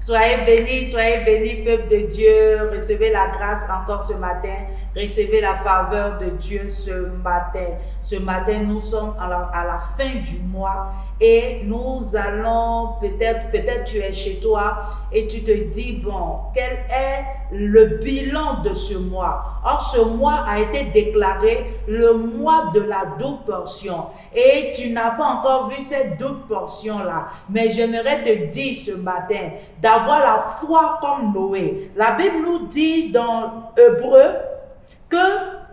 Soyez bénis, peuple de Dieu. Recevez la grâce encore ce matin. Recevez la faveur de Dieu ce matin. Ce matin, nous sommes à la fin du mois et nous allons, peut-être tu es chez toi et tu te dis, bon, quel est le bilan de ce mois? Or, ce mois a été déclaré le mois de la double portion. Et tu n'as pas encore vu cette double portion-là. Mais j'aimerais te dire ce matin d'avoir la foi comme Noé. La Bible nous dit dans Hébreu que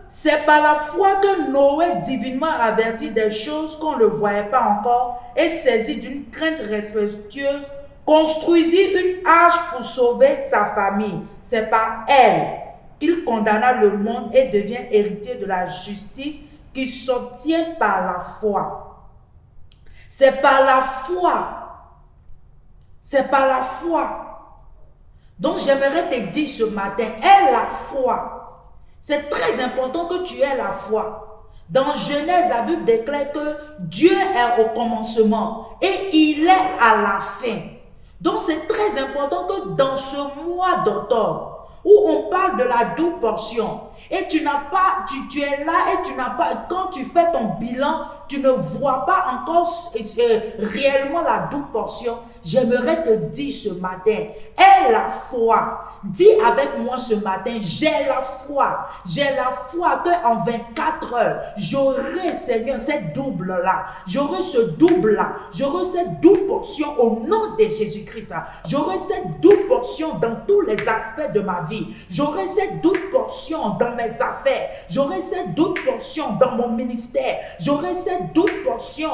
c'est par la foi que Noé, divinement averti des choses qu'on ne voyait pas encore et saisi d'une crainte respectueuse, construisit une arche pour sauver sa famille. C'est par elle qu'il condamna le monde et devient héritier de la justice qui s'obtient par la foi. C'est par la foi. C'est par la foi. Donc j'aimerais te dire ce matin, aie la foi. C'est très important que tu aies la foi. Dans Genèse, la Bible déclare que Dieu est au commencement et il est à la fin. Donc c'est très important que dans ce mois d'octobre, où on parle de la double portion, et tu n'as pas, tu es là et tu n'as pas, quand tu fais ton bilan, tu ne vois pas encore réellement la double portion. J'aimerais te dire ce matin, aie la foi. Dis avec moi ce matin, j'ai la foi. J'ai la foi qu'en 24 heures, j'aurai, Seigneur, cette double-là. J'aurai ce double-là. J'aurai cette double portion au nom de Jésus-Christ. J'aurai cette double portion dans tous les aspects de ma vie. J'aurai cette double portion dans mes affaires. J'aurai cette double portion dans mon ministère. J'aurai cette double portion,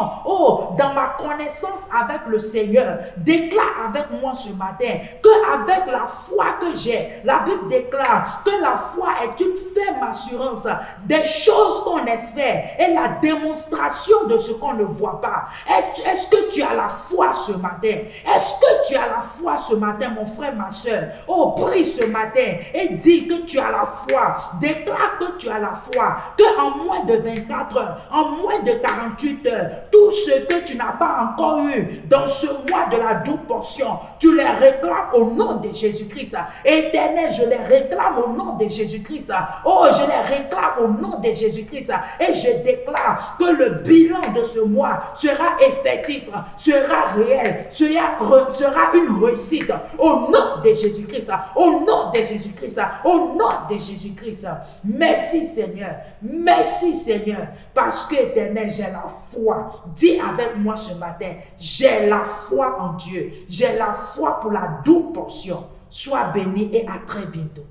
dans ma connaissance avec le Seigneur. Déclare avec moi ce matin qu'avec la foi que j'ai, la Bible déclare que la foi est une ferme assurance des choses qu'on espère et la démonstration de ce qu'on ne voit pas. Est-ce que tu as la foi ce matin? Est-ce que tu as la foi ce matin, mon frère, ma soeur? Prie ce matin et dis que tu as la foi. Déclare que tu as la foi, qu'en moins de 24 heures, en moins de 48 heures, tout ce que tu n'as pas encore eu dans ce mois de la double portion, tu les réclames au nom de Jésus-Christ. Éternel, je les réclame au nom de Jésus-Christ. Je les réclame au nom de Jésus-Christ. Et je déclare que le bilan de ce mois sera effectif, sera réel, sera une réussite au nom de Jésus-Christ. Au nom de Jésus-Christ. Au nom de Jésus-Christ. Merci Seigneur. Merci Seigneur. Parce que éternel, j'ai la foi. Dis avec moi ce matin, j'ai la foi en Dieu. J'ai la foi pour la double portion. Sois béni et à très bientôt.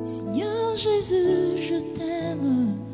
Seigneur Jésus, je t'aime.